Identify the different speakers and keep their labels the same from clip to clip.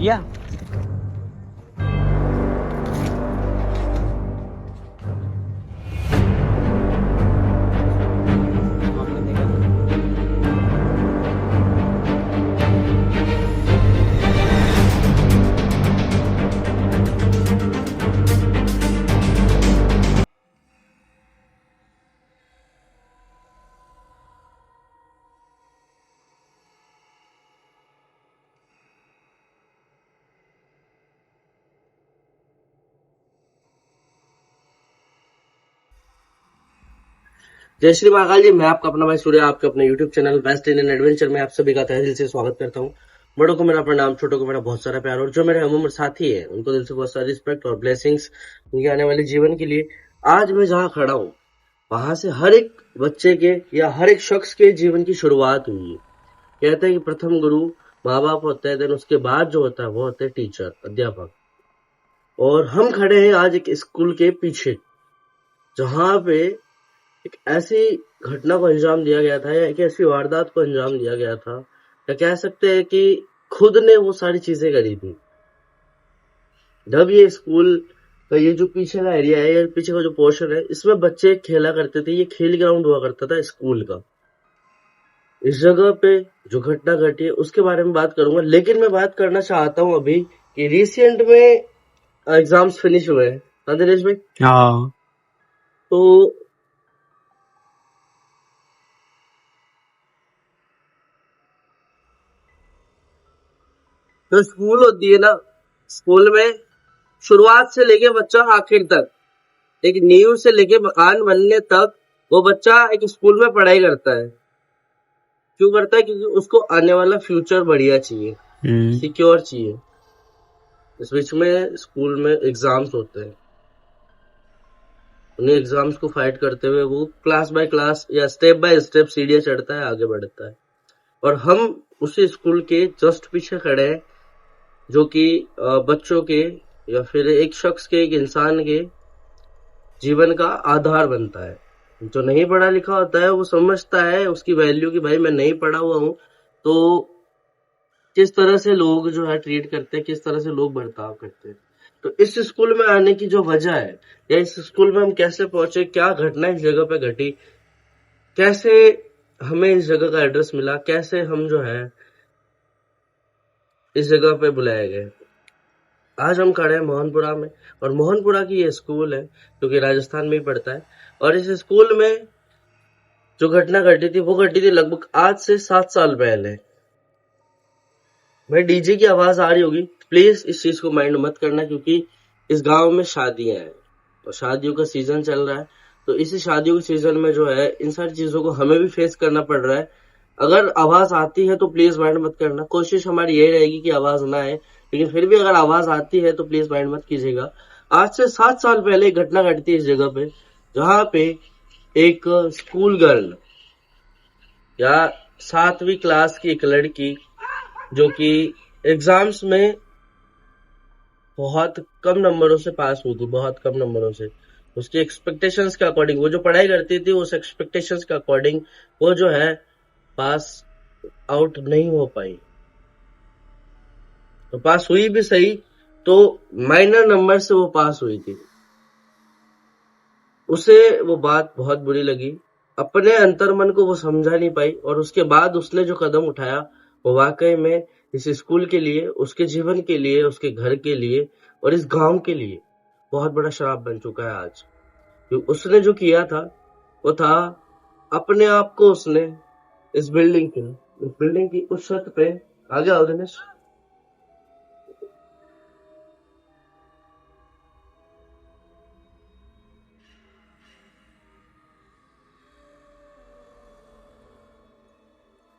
Speaker 1: भैया आपने देखा
Speaker 2: जय श्री महाकाल जी। मैं आपका अपना भाई सूर्य आपके अपने YouTube channel best Indian adventure में आप सभी का तहे दिल से स्वागत करता हूँ। बड़ों को मेरा प्रणाम, छोटों को मेरा बहुत सारा प्यार और जो मेरे हम उम्र साथी है उनको दिल से बहुत सारी रिस्पेक्ट और ब्लेसिंग्स उनके आने वाले जीवन के लिए। आज मैं जहाँ खड़ा हूँ वहां से हर एक बच्चे के या हर एक शख्स के जीवन की शुरुआत हुई है। कहते हैं कि प्रथम गुरु माँ बाप होते हैं, देन उसके बाद जो होता है वो होते हैं टीचर, अध्यापक। और हम खड़े हैं आज एक स्कूल के पीछे जहाँ पे एक ऐसी घटना को अंजाम दिया गया था या एक ऐसी वारदात को अंजाम दिया गया था या कह सकते हैं कि खुद ने वो सारी चीजें करी थी। जब ये स्कूल का ये जो पीछे का एरिया है या पीछे का जो पोर्शन है इसमें बच्चे खेला करते थे, ये खेल ग्राउंड हुआ करता था स्कूल का। इस जगह पे जो घटना घटी है उसके बारे में बात करूंगा, लेकिन मैं बात करना चाहता हूँ अभी कि रिसेंट में एग्जाम्स फिनिश हुए हैं ना दिनेश भाई।
Speaker 1: हाँ
Speaker 2: तो स्कूल होती है ना, स्कूल में शुरुआत से लेके बच्चा आखिर तक एक नींव से लेके मकान बनने तक वो बच्चा एक स्कूल में पढ़ाई करता है। क्यों करता है? क्योंकि उसको आने वाला फ्यूचर बढ़िया चाहिए, सिक्योर चाहिए। इस बीच में स्कूल में एग्जाम्स होते हैं, उन्हें एग्जाम्स को फाइट करते हुए वो क्लास बाय क्लास या स्टेप बाय स्टेप सीढ़ियां चढ़ता है, आगे बढ़ता है। और हम उसी स्कूल के जस्ट पीछे खड़े हैं जो कि बच्चों के या फिर एक शख्स के, एक इंसान के जीवन का आधार बनता है। जो नहीं पढ़ा लिखा होता है वो समझता है उसकी वैल्यू कि भाई मैं नहीं पढ़ा हुआ हूँ तो किस तरह से लोग जो है ट्रीट करते हैं, किस तरह से लोग बर्ताव करते हैं। तो इस स्कूल में आने की जो वजह है या इस स्कूल में हम कैसे पहुंचे, क्या घटना इस जगह पे घटी, कैसे हमें इस जगह का एड्रेस मिला, कैसे हम जो है इस जगह पे बुलाए गए। आज हम खड़े हैं मोहनपुरा में और मोहनपुरा की ये स्कूल है जो कि राजस्थान में ही पड़ता है। और इस स्कूल में जो घटना घटी थी वो घटी थी लगभग आज से 7 साल पहले। भाई डीजे की आवाज आ रही होगी, प्लीज इस चीज को माइंड मत करना क्योंकि इस गांव में शादियां हैं और शादियों का सीजन चल रहा है। तो इसी शादियों के सीजन में जो है इन सारी चीजों को हमें भी फेस करना पड़ रहा है। अगर आवाज आती है तो प्लीज माइंड मत करना, कोशिश हमारी यही रहेगी कि आवाज ना आए, लेकिन फिर भी अगर आवाज आती है तो प्लीज माइंड मत कीजिएगा। आज से 7 साल पहले एक घटना घटी थी इस जगह पे जहां पे एक स्कूल गर्ल या 7वीं क्लास की एक लड़की जो कि एग्जाम्स में बहुत कम नंबरों से पास हुई थी, बहुत कम नंबरों से। उसकी एक्सपेक्टेशंस के अकॉर्डिंग, वो जो पढ़ाई करती थी उस एक्सपेक्टेशंस के अकॉर्डिंग वो जो है पास आउट नहीं हो पाई। तो पास हुई भी सही तो माइनर नंबर से वो पास हुई थी। उसे वो बात बहुत बुरी लगी, अपने अंतर्मन को वो समझा नहीं पाई और उसके बाद उसने जो कदम उठाया वो वाकई में इस स्कूल के लिए, उसके जीवन के लिए, उसके घर के लिए और इस गांव के लिए बहुत बड़ा श्राप बन चुका है आज। क्योंकि उसने जो किया था वो था अपने आप को उसने इस बिल्डिंग की उस छत पे, आगे आओ दिनेश,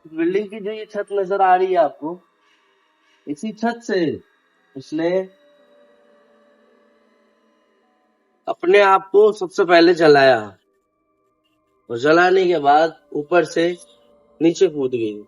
Speaker 2: बिल्डिंग की जो ये छत नजर आ रही है आपको, इसी छत से उसने अपने आप को सबसे पहले जलाया और जलाने के बाद ऊपर से नीचे कूद गई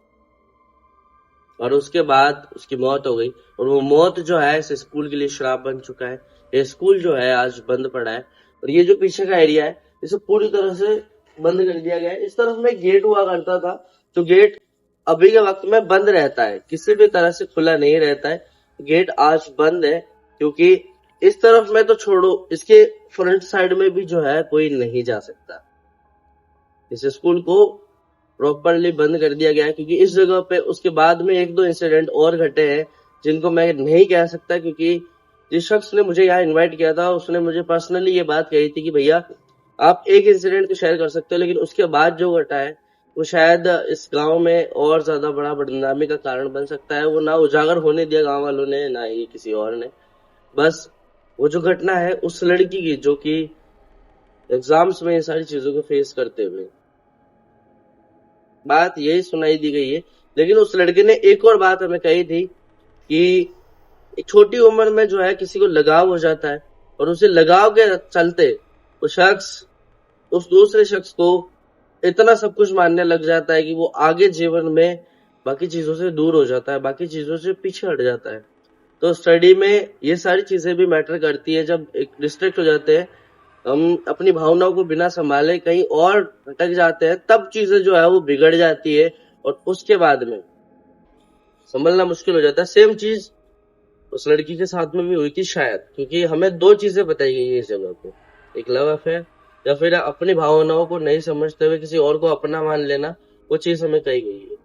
Speaker 2: और उसके बाद उसकी मौत हो गई। और वो मौत जो है इस स्कूल के लिए श्राप बन चुका है। ये स्कूल जो है आज बंद पड़ा है और ये जो पीछे का एरिया है इसे पूरी तरह से बंद कर दिया गया है। इस तरफ में गेट हुआ करता था, जो गेट अभी के वक्त में बंद रहता है, किसी भी तरह से खुला नहीं रहता है। गेट आज बंद है, क्योंकि इस तरफ में तो छोड़ो, इसके फ्रंट साइड में भी जो है कोई नहीं जा सकता। इस स्कूल को प्रॉपरली बंद कर दिया गया है, क्योंकि इस जगह पे उसके बाद में एक दो इंसिडेंट और घटे हैं जिनको मैं नहीं कह सकता, क्योंकि जिस शख्स ने मुझे यहाँ इनवाइट किया था उसने मुझे पर्सनली ये बात कही थी कि भैया आप एक इंसिडेंट तो शेयर कर सकते हो, लेकिन उसके बाद जो घटा है वो शायद इस गांव में और ज्यादा बड़ा बदनामी का कारण बन सकता है। वो ना उजागर होने दिया गांव वालों ने, ना ही किसी और ने। बस वो जो घटना है उस लड़की की, जो कि एग्जाम्स में ये सारी चीजों को फेस करते हुए, बात यही सुनाई दी गई है। लेकिन उस लड़के ने एक और बात हमें कही थी कि एक छोटी उम्र में जो है किसी को लगाव हो जाता है, और उसे लगाव के चलते वो शख्स उस दूसरे शख्स को इतना सब कुछ मानने लग जाता है कि वो आगे जीवन में बाकी चीजों से दूर हो जाता है, बाकी चीजों से पीछे हट जाता है। तो स्टडी में ये सारी चीजें भी मैटर करती है। जब एक डिस्ट्रैक्ट हो जाते हैं, हम अपनी भावनाओं को बिना संभाले कहीं और भटक जाते हैं, तब चीजें जो है वो बिगड़ जाती है और उसके बाद में संभलना मुश्किल हो जाता है। सेम चीज उस लड़की के साथ में भी हुई थी शायद, क्योंकि हमें दो चीजें बताई गई है इस जगह पे, एक लव अफेयर या फिर अपनी भावनाओं को नहीं समझते हुए किसी और को अपना मान लेना, वो चीज हमें कही गई है।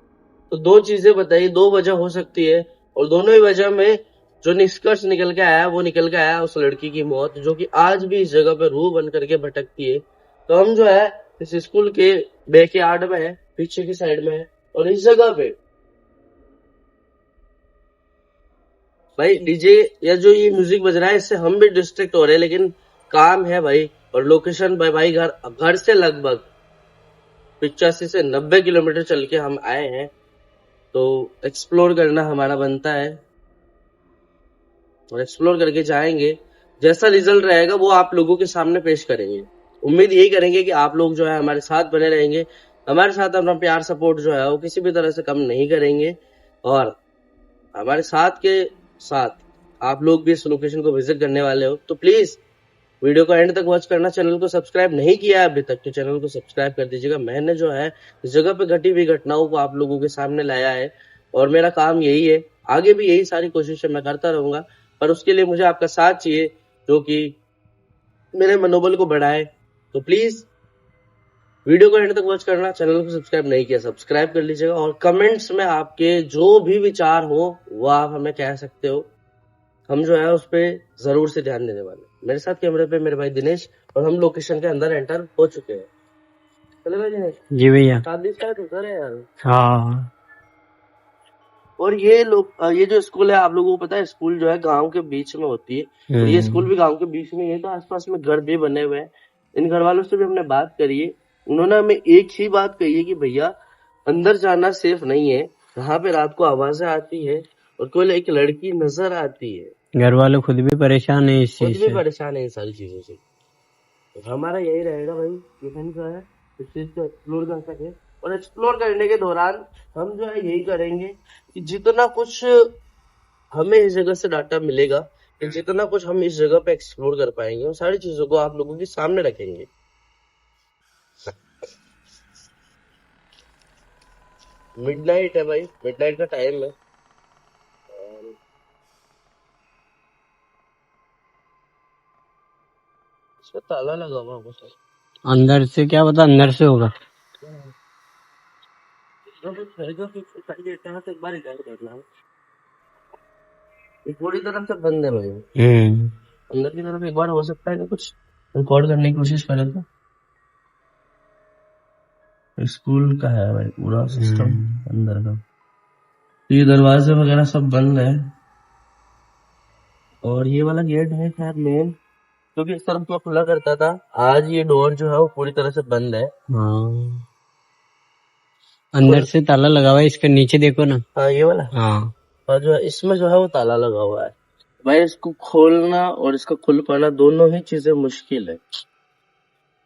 Speaker 2: तो दो चीजें बताई, दो वजह हो सकती है, और दोनों ही वजह में जो निष्कर्ष निकल के आया वो निकल के आया उस लड़की की मौत, जो कि आज भी इस जगह पे रूह बन करके भटकती है। तो हम जो है इस स्कूल के बैकयार्ड में है, पीछे की साइड में है, और इस जगह पे भाई डीजे या जो ये म्यूजिक बज रहा है इससे हम भी डिस्ट्रैक्ट हो रहे हैं, लेकिन काम है भाई। और लोकेशन भाई घर से लगभग 85 से 90 किलोमीटर चल के हम आए हैं, तो एक्सप्लोर करना हमारा बनता है और एक्सप्लोर करके जाएंगे। जैसा रिजल्ट रहेगा वो आप लोगों के सामने पेश करेंगे। उम्मीद यही करेंगे कि आप लोग जो है हमारे साथ बने रहेंगे, हमारे साथ अपना प्यार सपोर्ट जो है वो किसी भी तरह से कम नहीं करेंगे। और हमारे साथ के साथ आप लोग भी इस लोकेशन को विजिट करने वाले हो, तो प्लीज वीडियो को एंड तक वॉच करना। चैनल को सब्सक्राइब नहीं किया है अभी तक तो चैनल को सब्सक्राइब कर दीजिएगा। मैंने जो है इस जगह पे घटी हुई घटनाओं को आप लोगों के सामने लाया है, और मेरा काम यही है, आगे भी यही सारी कोशिशें मैं करता रहूंगा। पर उसके लिए मुझे आपका साथ चाहिए, जो कि मेरे मनोबल को बढ़ाए। तो प्लीज वीडियो को एंड तक वॉच करना। चैनल को सब्सक्राइब नहीं किया सब्सक्राइब कर लीजिएगा, और कमेंट्स में आपके जो भी विचार हो वो आप हमें कह सकते हो। हम जो है उस पर जरूर से ध्यान देने वाले। मेरे साथ कैमरे पे मेरे भाई दिनेश, और हम लोकेशन के अंदर एंटर हो चुके हैं। चले भाई दिनेश।
Speaker 1: जी भैया।
Speaker 2: शादी स्टार्ट होता है यार।
Speaker 1: हाँ।
Speaker 2: और ये ये जो स्कूल है, आप लोगों को पता है स्कूल जो है गांव के बीच में होती है, और ये स्कूल भी गांव के बीच में है। तो आसपास में घर भी बने हुए हैं। इन घर वालों से भी हमने बात करी है, उन्होंने हमें एक ही बात कही है कि भैया अंदर जाना सेफ नहीं है, यहाँ पे रात को आवाजें आती है और कोई एक लड़की नजर आती है।
Speaker 1: घर वाले खुद भी परेशान है इस
Speaker 2: खुद
Speaker 1: चीज
Speaker 2: भी
Speaker 1: से।
Speaker 2: परेशान है इन सारी चीजों से। तो हमारा यही रहेगा भाई कि हम जो है इस चीज को एक्सप्लोर कर सके, और एक्सप्लोर करने के दौरान हम जो है यही करेंगे कि जितना कुछ हमें इस जगह से डाटा मिलेगा, कि जितना कुछ हम इस जगह पे एक्सप्लोर कर पाएंगे, उन सारी चीजों को आप लोगों के सामने रखेंगे। मिडनाइट है भाई, मिडनाइट का टाइम है। इसमें ताला लगा हुआ होगा सर।
Speaker 1: अंदर से क्या पता, अंदर से होगा।
Speaker 2: एक बार रिकॉर्ड करना, ये पूरी तरफ से बंद है भाई। अंदर की तरफ एक बार हो सकता है कि कुछ रिकॉर्ड करने की कोशिश करें तो। स्कूल का है भाई पूरा सिस्टम अंदर का। ये दरवाजे वगैरह सब बंद है, और ये वाला गेट है शायद मेन, क्योंकि इस तरफ मैं खुला करता था। आज ये डोर जो है वो पूरी तरह से बंद है।
Speaker 1: हाँ। अंदर से ताला लगा हुआ है, इसके नीचे देखो ना।
Speaker 2: हाँ ये वाला।
Speaker 1: हाँ।
Speaker 2: और जो है इसमें जो है वो ताला लगा हुआ है भाई। इसको खोलना और इसका खुल पाना दोनों ही चीजें मुश्किल है।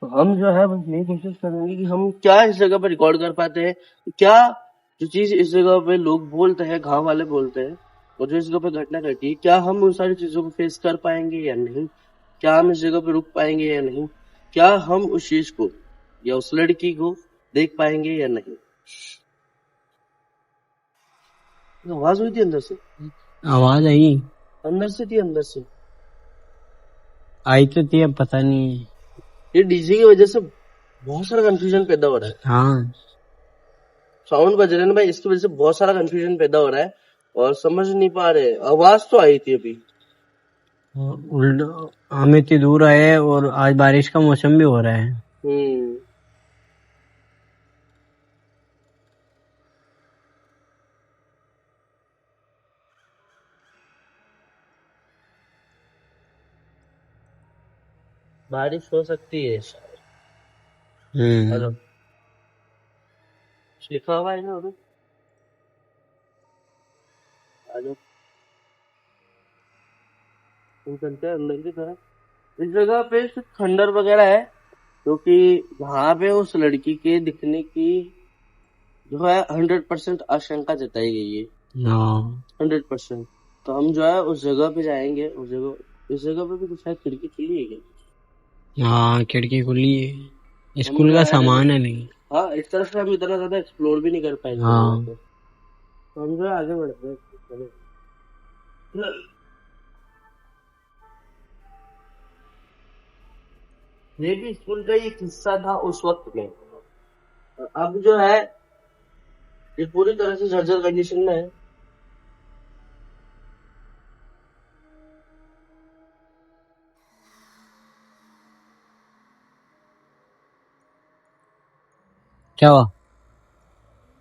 Speaker 2: तो हम जो है बस यही कोशिश करेंगे कि हम क्या इस जगह पर रिकॉर्ड कर पाते हैं, क्या जो चीज इस जगह पे लोग बोलते हैं, गांव वाले बोलते हैं, और जो इस जगह पे घटना घटी, क्या हम उन सारी चीजों को फेस कर पाएंगे या नहीं, क्या हम इस जगह पे रुक पाएंगे या नहीं, क्या हम उस चीज को या उस लड़की को देख पाएंगे या नहीं। आवाज हुई थी अंदर से।
Speaker 1: आवाज आई?
Speaker 2: अंदर से थी, अंदर से।
Speaker 1: आई तो थी, अब पता नहीं।
Speaker 2: ये डीजे की वजह से बहुत सारा कंफ्यूजन पैदा हो रहा है।
Speaker 1: हाँ,
Speaker 2: साउंड बज रहे हैं ना भाई, इसकी वजह से बहुत सारा कंफ्यूजन पैदा हो रहा है और समझ नहीं पा रहे। आवाज तो आई थी अभी।
Speaker 1: उल्टा हम इतनी दूर आए और आज बारिश का मौसम भी हो रहा है।
Speaker 2: हम्म। बारिश हो सकती है शायद। हेलो,
Speaker 1: हम्म।
Speaker 2: लिखा हुआ है ना अभी। हेलो, तुम चलते हैं अंदर की तरफ। इस जगह पे कुछ खंडर वगैरह है, क्योंकि वहां पे उस लड़की के दिखने की जो है 100% आशंका जताई गई है।
Speaker 1: हाँ,
Speaker 2: 100%। तो हम जो है उस जगह पे जाएंगे। उस जगह, इस जगह पे भी कुछ शायद खिड़की खुली है क्या?
Speaker 1: हाँ, खिड़की खुली है,
Speaker 2: हम
Speaker 1: स्कूल
Speaker 2: जो
Speaker 1: का
Speaker 2: है,
Speaker 1: सामान है नहीं।
Speaker 2: हाँ, इस तरफ से हम इतना ज्यादा एक्सप्लोर भी नहीं कर पाएंगे जगह
Speaker 1: हाँ।
Speaker 2: को। तो हम जो है आगे बढ़ते हैं। चलो। ये भी स्कूल का एक हिस्सा था उस वक्त में। अब जो है ये पूरी तरह से जर्जर कंडीशन में है।
Speaker 1: क्या हुआ?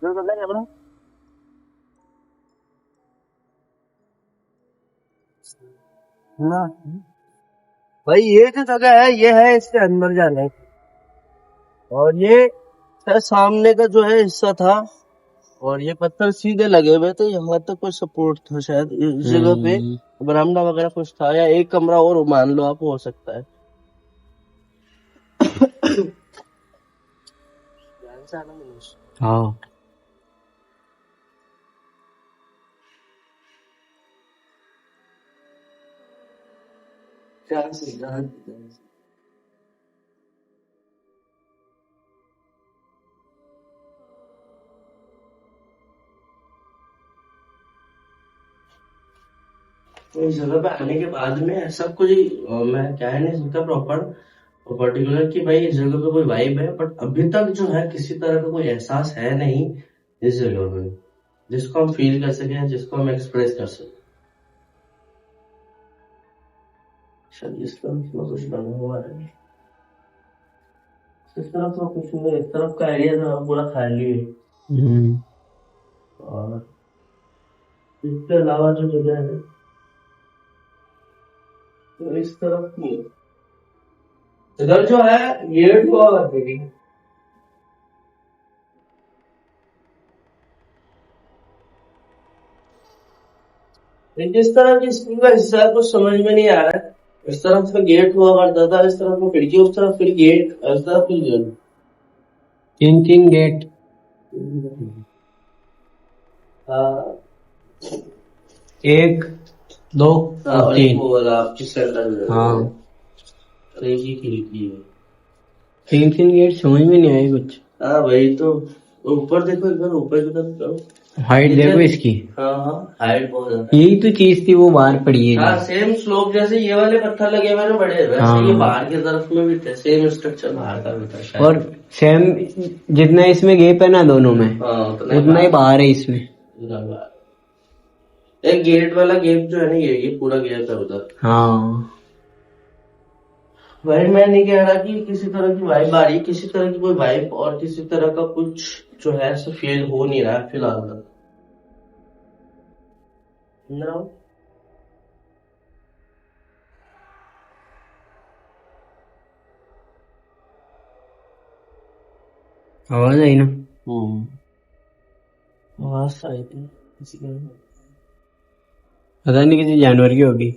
Speaker 2: जो पता है अपना, ना भाई, ये जो जगह है ये है इसके अंदर जाने की। और ये शायद सामने का जो है हिस्सा था, और ये पत्थर सीधे लगे हुए थे। यहाँ तक कोई सपोर्ट था शायद इस जगह पे।
Speaker 1: हम्म।
Speaker 2: बरामदा वगैरह कुछ था, या एक कमरा और मान लो आप, हो सकता है। ध्यान से आना मनीष।
Speaker 1: हाँ।
Speaker 2: ध्यान से, ध्यान से। तो इस जगह पे आने के बाद में सब कुछ मैं कह नहीं सकता प्रॉपर और पर्टिकुलर कि भाई इस जगह पे कोई वाइब है, बट अभी तक जो है किसी तरह का कोई एहसास है नहीं इस जगह में, जिसको हम फील कर सके, जिसको हम एक्सप्रेस कर सके। शायद इस तरफ में कुछ बना हुआ है। इस तरफ तो कुछ नहीं, इस तरफ का एरिया जो है पूरा खाली है।
Speaker 1: हम्म।
Speaker 2: और इसके अलावा जो जगह है तो इस तरफ नहीं है। इधर जो है गेट हुआ करती थी। लेकिन जिस तरह की स्कूल का हिस्सा है कुछ समझ में नहीं आ रहा है। इस तरफ का गेट हुआ करता था, इस तरफ में खिड़की, उस तरफ फिर गेट, इस तरफ फिर गेट।
Speaker 1: तीन तीन गेट।
Speaker 2: हाँ।
Speaker 1: एक, दो
Speaker 2: हाँ,
Speaker 1: और
Speaker 2: और एक
Speaker 1: तीन।
Speaker 2: वो वाला आपकी सेंटर में
Speaker 1: हाँ,
Speaker 2: और एक ही खिड़की है।
Speaker 1: तीन तीन गेट समझ में नहीं आए कुछ।
Speaker 2: हाँ वही तो। ऊपर देखो, एक बार ऊपर की तरफ करो।
Speaker 1: हाइट
Speaker 2: नीचे।
Speaker 1: देखो इसकी।
Speaker 2: हाँ हाँ, हाइट बहुत ज्यादा है।
Speaker 1: यही तो चीज थी, वो बाहर पड़ी है
Speaker 2: हाँ,
Speaker 1: जो।
Speaker 2: सेम स्लोप जैसे ये वाले पत्थर लगे हुए ना बड़े, वैसे ये
Speaker 1: हाँ,
Speaker 2: बाहर की तरफ में भी थे। सेम स्ट्रक्चर बाहर का भी था शायद।
Speaker 1: और सेम जितना इसमें गैप है ना दोनों में,
Speaker 2: हाँ, उतना
Speaker 1: उतना ही बाहर है इसमें।
Speaker 2: बाहर। एक गेट वाला गेप जो है ना, ये पूरा गेप है उधर।
Speaker 1: हाँ।
Speaker 2: भाई मैं नहीं कह रहा कि किसी तरह की वाइब आ रही, किसी तरह की कोई वाइब और किसी तरह का कुछ जो है ऐसा फील हो नहीं रहा है फिलहाल तक। अंदर आओ।
Speaker 1: आवाज आई ना?
Speaker 2: आवाज आई थी किसी के।
Speaker 1: पता नहीं किसी जानवर की होगी।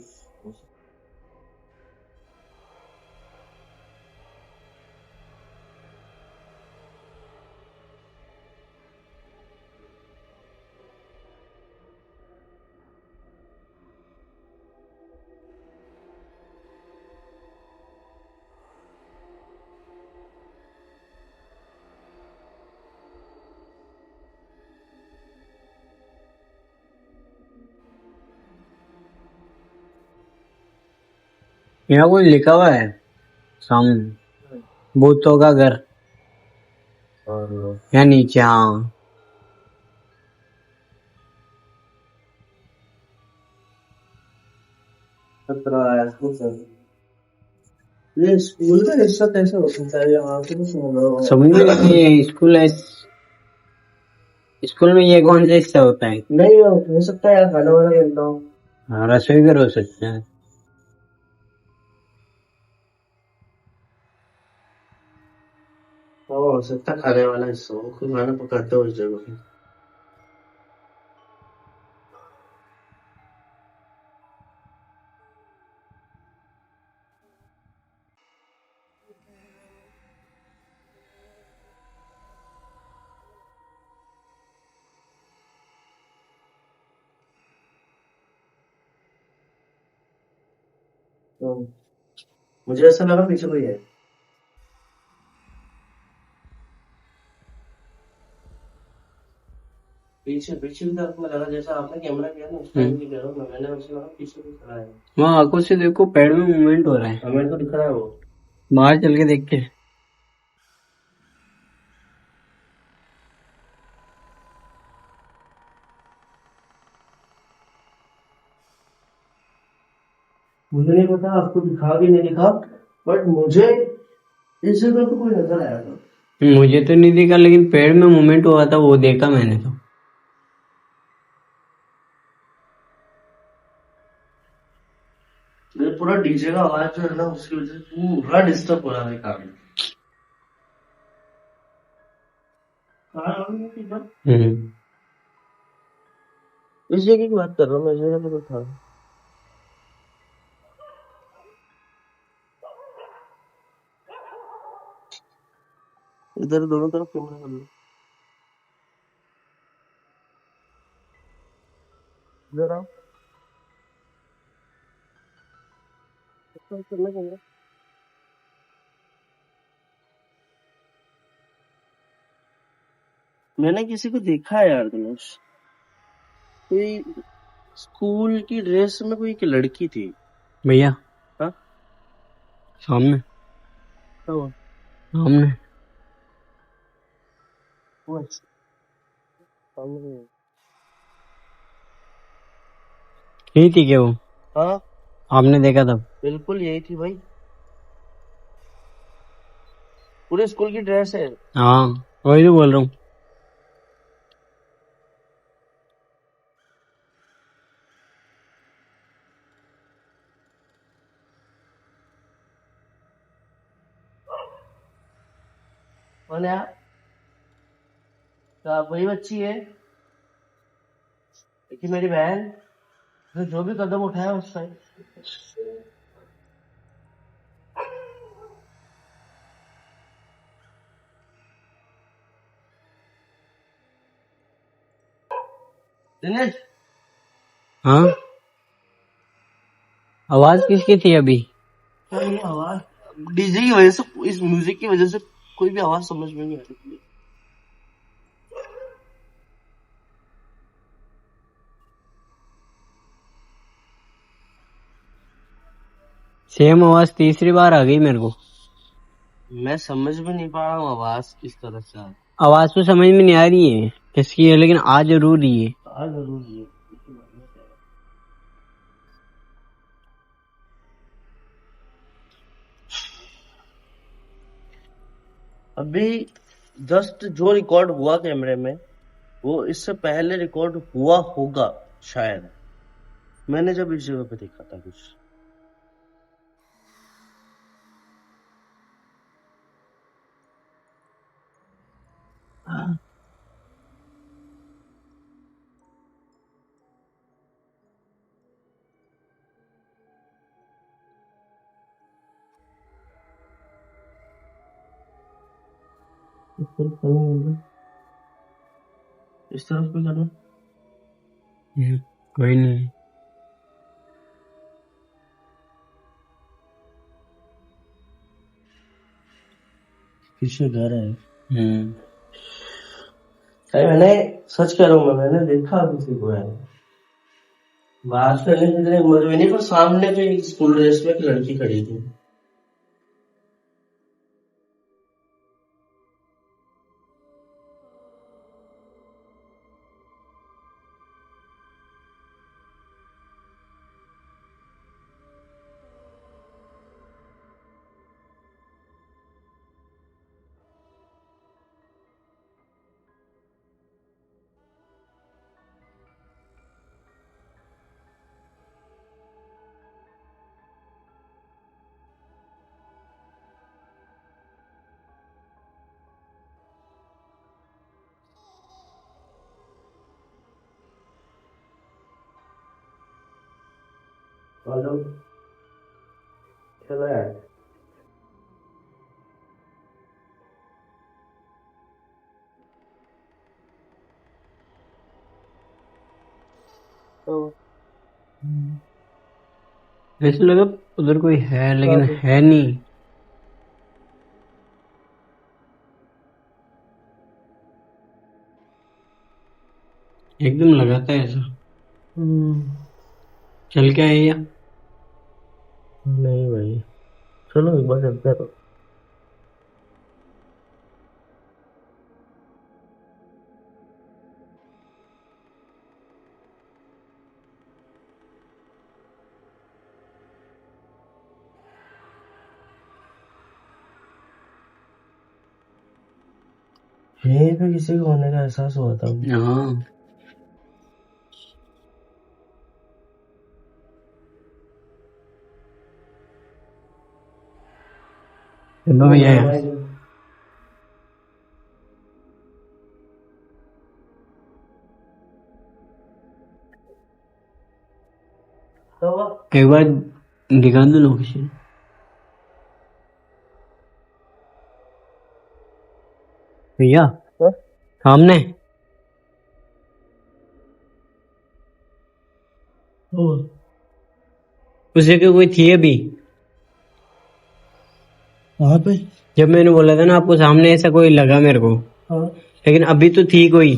Speaker 1: यहाँ कुछ लिखा हुआ है सामने, भूतों का घर,
Speaker 2: और
Speaker 1: यहाँ नीचे। हाँ,
Speaker 2: खतरा है सर। ये स्कूल का हिस्सा कैसे हो सकता है? यहाँ से तो समझ रहा
Speaker 1: समझ में नहीं, ये स्कूल है। स्कूल में ये कौन सा हिस्सा होता है?
Speaker 2: नहीं हो सकता है यार, खाना वाना खेलता हूँ।
Speaker 1: हाँ, रसोई घर हो सकता है।
Speaker 2: हो सकता है खाने वाला हिस्सा हो, खुद खाना पकाते हो उस जगह पे। तो मुझे ऐसा लगा पीछे कोई है। पीछे पीछे की तरफ में लगा, जैसा आपने कैमरा किया ना उस टाइम की कह रहा हूँ मैं, मैंने वैसे लगा पीछे कोई खड़ा है।
Speaker 1: वहाँ आंखों से देखो, पैर में मूवमेंट हो रहा है।
Speaker 2: हाँ, मेरे को दिख रहा है वो।
Speaker 1: बाहर चल के देख के।
Speaker 2: मुझे नहीं पता आपको दिखा भी नहीं दिखा, बट मुझे इस जगह पे कोई नजर आया था।
Speaker 1: मुझे तो नहीं दिखा, लेकिन पैर में मूवमेंट हुआ था, वो देखा मैंने तो।
Speaker 2: ये पूरा डीजे का आवाज जो है ना, उसकी वजह से पूरा डिस्टर्ब हो रहा है काम। इस जगह की बात कर रहा हूँ मैं, इस जगह पे तो था। इधर दोनों तरफ कैमरा कर लो। इधर आओ, करना कैमरा। मैंने किसी को देखा है यार दिनेश, कोई स्कूल की ड्रेस में कोई एक लड़की थी।
Speaker 1: भैया
Speaker 2: हाँ,
Speaker 1: सामने,
Speaker 2: क्या हुआ?
Speaker 1: सामने।
Speaker 2: वो सामने।
Speaker 1: यही थी क्या वो?
Speaker 2: हाँ,
Speaker 1: आपने देखा तब?
Speaker 2: बिल्कुल यही थी भाई, पूरे स्कूल की ड्रेस है।
Speaker 1: हाँ, वही तो बोल रहा हूँ।
Speaker 2: मैंने यार, क्या वही बच्ची है कि मेरी बहन ने जो भी कदम उठाया उस टाइम? दिनेश,
Speaker 1: हाँ, आवाज किसकी थी अभी?
Speaker 2: क्या ये आवाज डीजे की वजह से, इस म्यूजिक की वजह से कोई भी आवाज समझ में नहीं आ रही।
Speaker 1: सेम आवाज तीसरी बार आ गई मेरे को।
Speaker 2: मैं समझ में नहीं पा रहा हूँ आवाज किस तरह से आ
Speaker 1: आवाज तो समझ में नहीं आ रही है किसकी है, लेकिन आ जरूर रही है।
Speaker 2: जरूर ये। अभी जस्ट जो रिकॉर्ड हुआ कैमरे में, वो इससे पहले रिकॉर्ड हुआ होगा शायद, मैंने जब इस जगह पे देखा था कुछ। इस तरफ भी करना।
Speaker 1: कोई नहीं।
Speaker 2: पीछे घर है।
Speaker 1: हम्म।
Speaker 2: अरे मैंने, सच कह रहा हूँ मैंने देखा किसी को है। बात करने की इतनी हिम्मत भी नहीं, पर सामने पे एक स्कूल ड्रेस में एक लड़की खड़ी थी। हेलो, चलो यार। तो
Speaker 1: ऐसे लगा उधर कोई है, लेकिन
Speaker 2: कहाँ पे?
Speaker 1: है नहीं। एकदम लगा था ऐसा। चल क्या है या?
Speaker 2: नहीं भाई, चलो एक बार चलते हैं तो। यहीं पे किसी को होने का एहसास हुआ था।
Speaker 1: हाँ, चलो भैया यहाँ से। एक बार दिखा दो लोकेशन। भैया
Speaker 2: हाँ?
Speaker 1: सामने उस जगह कोई थी अभी,
Speaker 2: वहाँ पे?
Speaker 1: जब मैंने बोला था ना आपको, सामने ऐसा कोई लगा मेरे को,
Speaker 2: हाँ,
Speaker 1: लेकिन अभी तो थी कोई।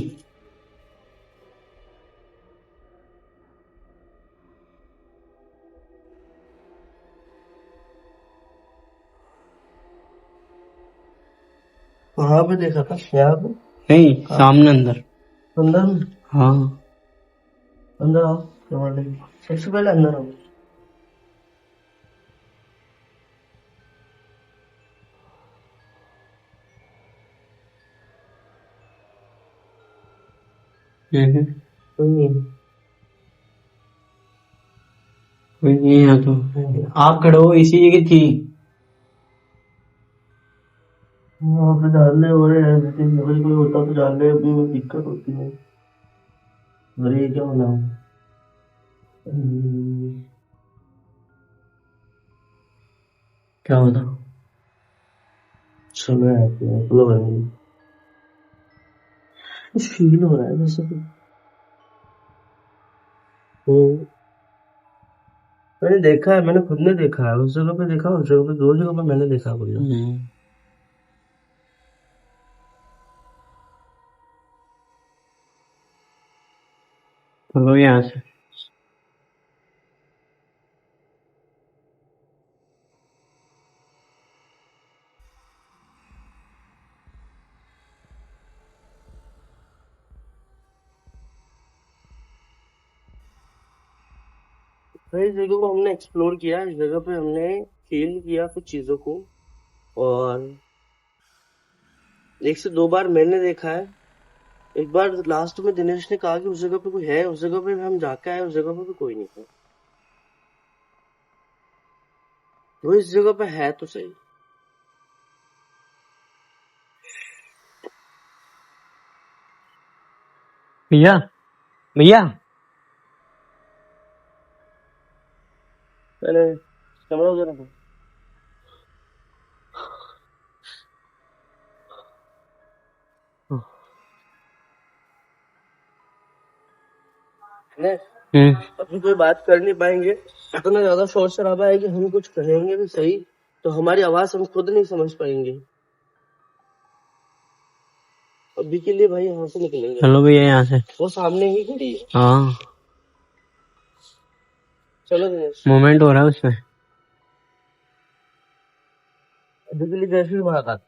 Speaker 2: वहाँ पे देखा था, यहाँ पे?
Speaker 1: नहीं, सामने अंदर।
Speaker 2: अंदर में?
Speaker 1: हाँ।
Speaker 2: अंदर आओ, दरवाजे के। सबसे पहले अंदर आओ।
Speaker 1: हम्म,
Speaker 2: कोई नहीं।
Speaker 1: कोई नहीं है यहाँ तो। आप खड़े हो, इसी जगह थी।
Speaker 2: वहाँ पे जानने हो रहे हैं, लेकिन अगर कोई होता तो जानने में दिक्कत होती है। अरे ये क्या होना?
Speaker 1: क्या होता?
Speaker 2: सुना है कि मतलब कुछ फील हो रहा है जैसे कि वो, मैंने देखा है, मैंने खुद ने देखा है। उस जगह पे देखा, उस जगह पे, दो जगह पे मैंने देखा भैया।
Speaker 1: चलो यहाँ से।
Speaker 2: तो इस जगह को हमने एक्सप्लोर किया, इस जगह पे हमने फील किया कुछ चीजों को। और एक से दो बार मैंने देखा है। एक बार लास्ट में दिनेश ने कहा कि उस जगह पे कोई है, उस जगह पे भी हम जाके आए, उस जगह पे भी कोई नहीं था। वो इस जगह पे है तो सही।
Speaker 1: भैया, भैया।
Speaker 2: मैंने कैमरा उधर रखा। नहीं, अभी कोई बात कर नहीं पाएंगे। इतना ज्यादा शोर शराबा है कि हम कुछ कहेंगे भी सही तो हमारी आवाज हम खुद नहीं समझ पाएंगे। अभी के लिए भाई यहाँ से निकलेंगे।
Speaker 1: चलो भैया यहाँ से।
Speaker 2: वो सामने ही खड़ी है।
Speaker 1: हाँ,
Speaker 2: चलो दिनेश,
Speaker 1: मोमेंट हो रहा है उसमें।
Speaker 2: बिजली जैसी मुलाकात